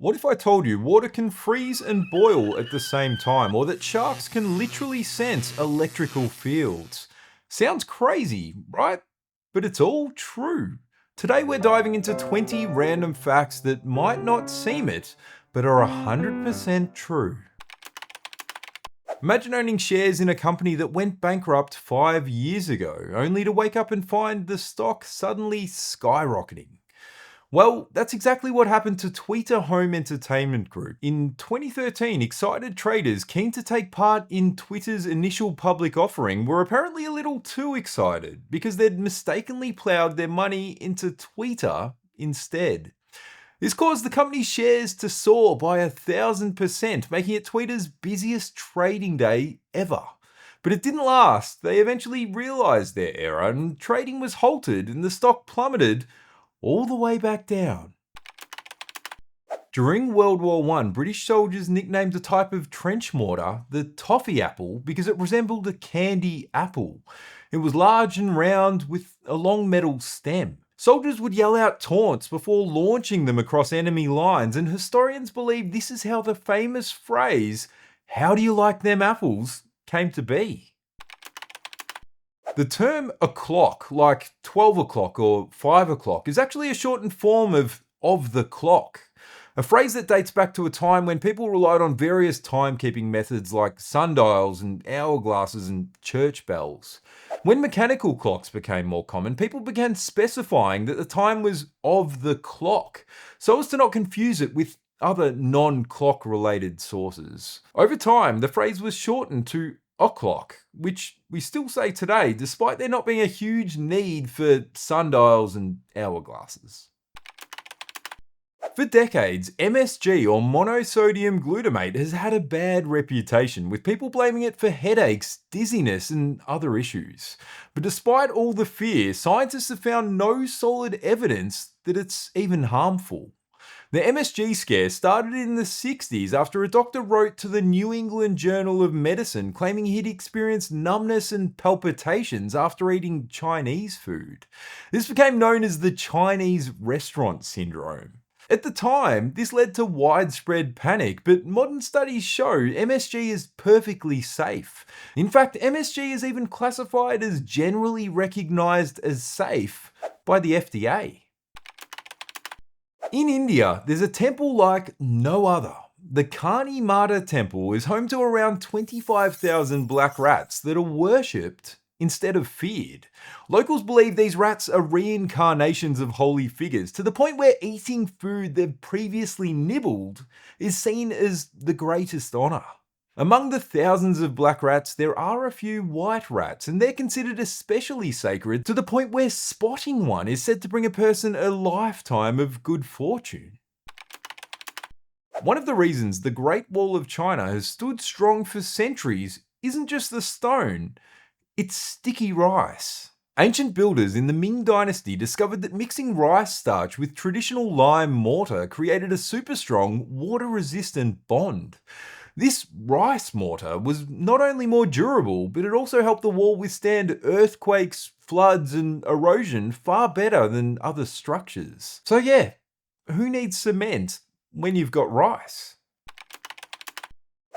What if I told you water can freeze and boil at the same time, or that sharks can literally sense electrical fields? Sounds crazy, right? But it's all true. Today we're diving into 20 random facts that might not seem it, but are 100% true. Imagine owning shares in a company that went bankrupt 5 years ago, only to wake up and find the stock suddenly skyrocketing. Well, that's exactly what happened to Twitter Home Entertainment Group. In 2013, excited traders keen to take part in Twitter's initial public offering were apparently a little too excited because they'd mistakenly plowed their money into Twitter instead. This caused the company's shares to soar by 1,000%, making it Twitter's busiest trading day ever. But it didn't last. They eventually realized their error and trading was halted and the stock plummeted all the way back down. During World War I, British soldiers nicknamed a type of trench mortar the toffee apple because it resembled a candy apple. It was large and round with a long metal stem. Soldiers would yell out taunts before launching them across enemy lines, and historians believe this is how the famous phrase, "How do you like them apples?" came to be. The term o'clock, like 12 o'clock or 5 o'clock, is actually a shortened form of the clock, a phrase that dates back to a time when people relied on various timekeeping methods like sundials and hourglasses and church bells. When mechanical clocks became more common, people began specifying that the time was of the clock, so as to not confuse it with other non-clock related sources. Over time, the phrase was shortened to o'clock, which we still say today, despite there not being a huge need for sundials and hourglasses. For decades, MSG or monosodium glutamate has had a bad reputation, with people blaming it for headaches, dizziness, and other issues. But despite all the fear, scientists have found no solid evidence that it's even harmful. The MSG scare started in the 60s after a doctor wrote to the New England Journal of Medicine claiming he'd experienced numbness and palpitations after eating Chinese food. This became known as the Chinese restaurant syndrome. At the time, this led to widespread panic, but modern studies show MSG is perfectly safe. In fact, MSG is even classified as generally recognized as safe by the FDA. In India, there's a temple like no other. The Kani Mata temple is home to around 25,000 black rats that are worshipped instead of feared. Locals believe these rats are reincarnations of holy figures, to the point where eating food they've previously nibbled is seen as the greatest honor. Among the thousands of black rats, there are a few white rats, and they're considered especially sacred, to the point where spotting one is said to bring a person a lifetime of good fortune. One of the reasons the Great Wall of China has stood strong for centuries isn't just the stone, it's sticky rice. Ancient builders in the Ming Dynasty discovered that mixing rice starch with traditional lime mortar created a super strong, water-resistant bond. This rice mortar was not only more durable, but it also helped the wall withstand earthquakes, floods, and erosion far better than other structures. So yeah, who needs cement when you've got rice?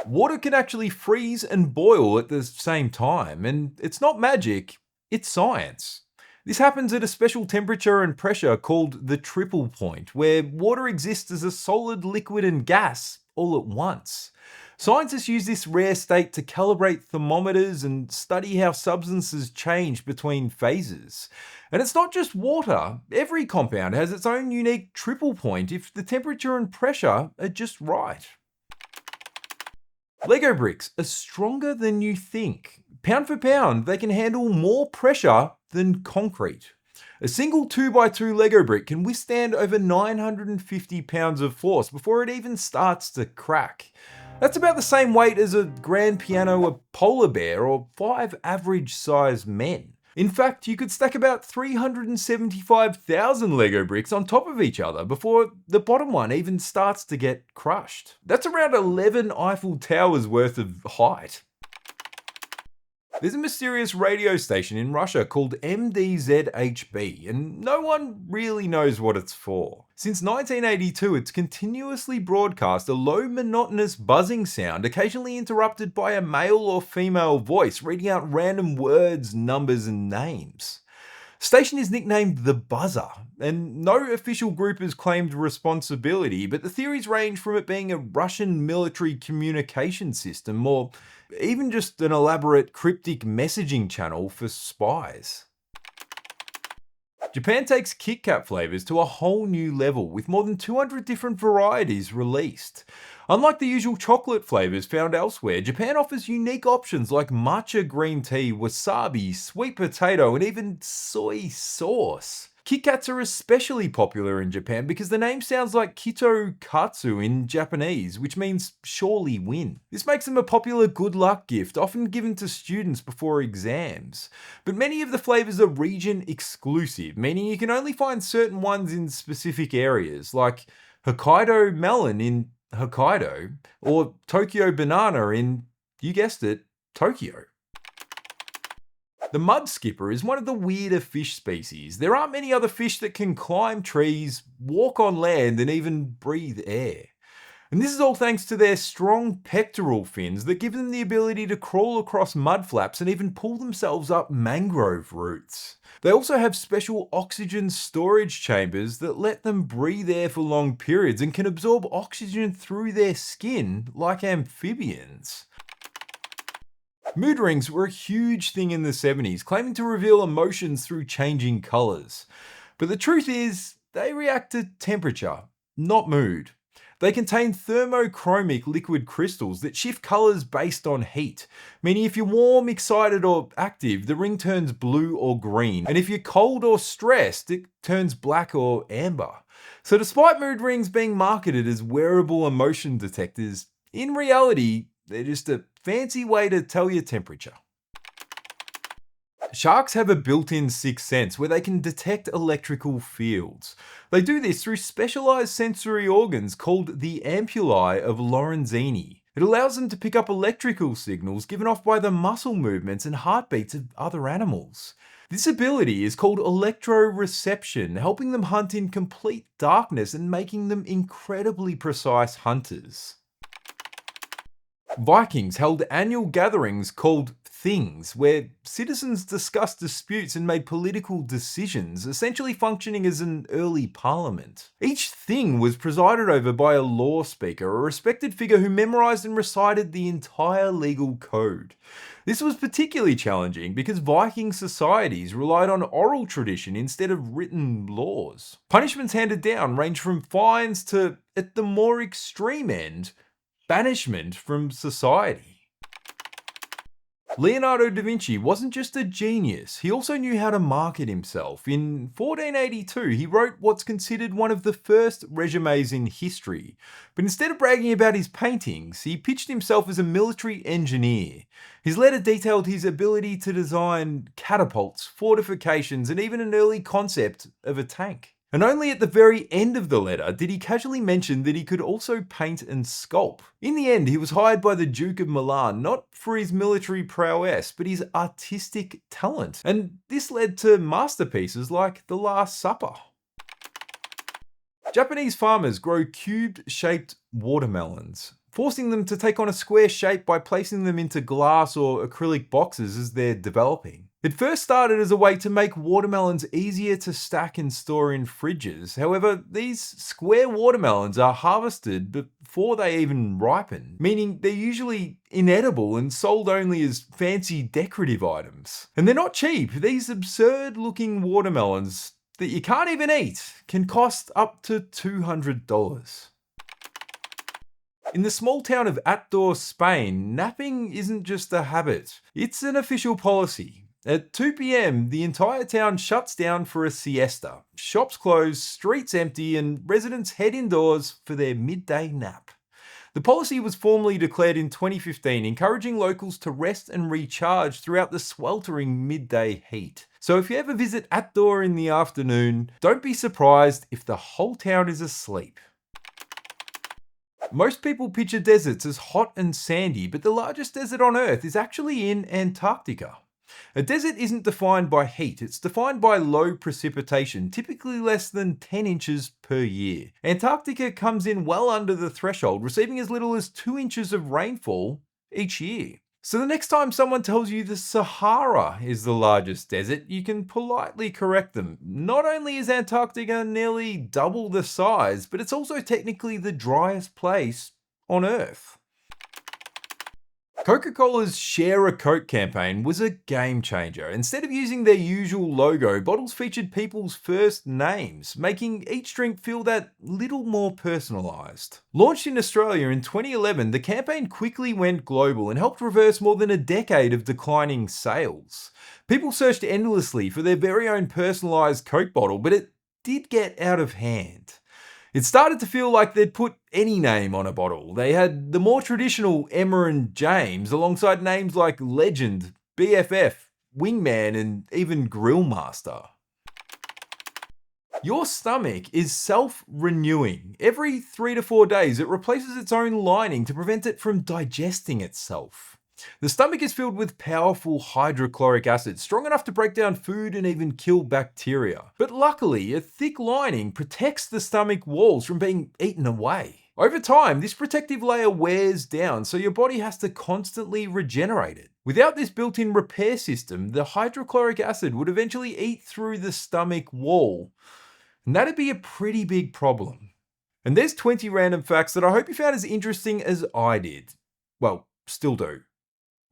Water can actually freeze and boil at the same time, and it's not magic, it's science. This happens at a special temperature and pressure called the triple point, where water exists as a solid, liquid, and gas all at once. Scientists use this rare state to calibrate thermometers and study how substances change between phases. And it's not just water. Every compound has its own unique triple point if the temperature and pressure are just right. Lego bricks are stronger than you think. Pound for pound, they can handle more pressure than concrete. A single 2x2 Lego brick can withstand over 950 pounds of force before it even starts to crack. That's about the same weight as a grand piano, a polar bear, or 5 average-sized men. In fact, you could stack about 375,000 Lego bricks on top of each other before the bottom one even starts to get crushed. That's around 11 Eiffel Towers worth of height. There's a mysterious radio station in Russia called MDZHB, and no one really knows what it's for. Since 1982, it's continuously broadcast a low, monotonous buzzing sound, occasionally interrupted by a male or female voice reading out random words, numbers, and names. The station is nicknamed the Buzzer, and no official group has claimed responsibility, but the theories range from it being a Russian military communication system or even just an elaborate cryptic messaging channel for spies. Japan takes Kit Kat flavors to a whole new level, with more than 200 different varieties released. Unlike the usual chocolate flavors found elsewhere, Japan offers unique options like matcha green tea, wasabi, sweet potato, and even soy sauce. Kit Kats are especially popular in Japan because the name sounds like Kito Katsu in Japanese, which means surely win. This makes them a popular good luck gift, often given to students before exams. But many of the flavors are region exclusive, meaning you can only find certain ones in specific areas, like Hokkaido melon in Hokkaido, or Tokyo banana in, you guessed it, Tokyo. The mud skipper is one of the weirder fish species. There aren't many other fish that can climb trees, walk on land, and even breathe air. And this is all thanks to their strong pectoral fins that give them the ability to crawl across mud flaps and even pull themselves up mangrove roots. They also have special oxygen storage chambers that let them breathe air for long periods and can absorb oxygen through their skin like amphibians. Mood rings were a huge thing in the 70s, claiming to reveal emotions through changing colours. But the truth is, they react to temperature, not mood. They contain thermochromic liquid crystals that shift colours based on heat, meaning if you're warm, excited, or active, the ring turns blue or green, and if you're cold or stressed, it turns black or amber. So despite mood rings being marketed as wearable emotion detectors, in reality, they're just a fancy way to tell your temperature. Sharks have a built-in sixth sense where they can detect electrical fields. They do this through specialized sensory organs called the ampullae of Lorenzini. It allows them to pick up electrical signals given off by the muscle movements and heartbeats of other animals. This ability is called electroreception, helping them hunt in complete darkness and making them incredibly precise hunters. Vikings held annual gatherings called Things, where citizens discussed disputes and made political decisions, essentially functioning as an early parliament. Each thing was presided over by a law speaker, a respected figure who memorized and recited the entire legal code. This was particularly challenging because Viking societies relied on oral tradition instead of written laws. Punishments handed down ranged from fines to, at the more extreme end, banishment from society. Leonardo da Vinci wasn't just a genius, he also knew how to market himself. In 1482, he wrote what's considered one of the first résumés in history. But instead of bragging about his paintings, he pitched himself as a military engineer. His letter detailed his ability to design catapults, fortifications, and even an early concept of a tank. And only at the very end of the letter did he casually mention that he could also paint and sculpt. In the end, he was hired by the Duke of Milan, not for his military prowess, but his artistic talent. And this led to masterpieces like The Last Supper. Japanese farmers grow cube-shaped watermelons, forcing them to take on a square shape by placing them into glass or acrylic boxes as they're developing. It first started as a way to make watermelons easier to stack and store in fridges. However, these square watermelons are harvested before they even ripen, meaning they're usually inedible and sold only as fancy decorative items. And they're not cheap. These absurd-looking watermelons that you can't even eat can cost up to $200. In the small town of Atdor, Spain, napping isn't just a habit, it's an official policy. At 2 p.m, the entire town shuts down for a siesta. Shops close, streets empty, and residents head indoors for their midday nap. The policy was formally declared in 2015, encouraging locals to rest and recharge throughout the sweltering midday heat. So if you ever visit Atdor in the afternoon, don't be surprised if the whole town is asleep. Most people picture deserts as hot and sandy, but the largest desert on Earth is actually in Antarctica. A desert isn't defined by heat, it's defined by low precipitation, typically less than 10 inches per year. Antarctica comes in well under the threshold, receiving as little as 2 inches of rainfall each year. So the next time someone tells you the Sahara is the largest desert, you can politely correct them. Not only is Antarctica nearly double the size, but it's also technically the driest place on Earth. Coca-Cola's Share a Coke campaign was a game changer. Instead of using their usual logo, bottles featured people's first names, making each drink feel that little more personalised. Launched in Australia in 2011, the campaign quickly went global and helped reverse more than a decade of declining sales. People searched endlessly for their very own personalised Coke bottle, but it did get out of hand. It started to feel like they'd put any name on a bottle. They had the more traditional Emma and James alongside names like Legend, BFF, Wingman, and even Grillmaster. Your stomach is self-renewing. Every 3 to 4 days, it replaces its own lining to prevent it from digesting itself. The stomach is filled with powerful hydrochloric acid, strong enough to break down food and even kill bacteria. But luckily, a thick lining protects the stomach walls from being eaten away. Over time, this protective layer wears down, so your body has to constantly regenerate it. Without this built-in repair system, the hydrochloric acid would eventually eat through the stomach wall, and that'd be a pretty big problem. And there's 20 random facts that I hope you found as interesting as I did. Well, still do.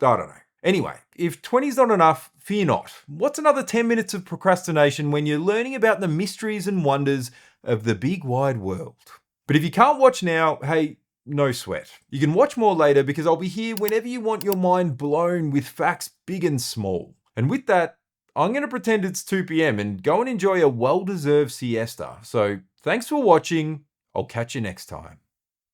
I don't know. Anyway, if 20's not enough, fear not. What's another 10 minutes of procrastination when you're learning about the mysteries and wonders of the big wide world? But if you can't watch now, hey, no sweat. You can watch more later because I'll be here whenever you want your mind blown with facts big and small. And with that, I'm going to pretend it's 2 p.m. and go and enjoy a well-deserved siesta. So thanks for watching. I'll catch you next time.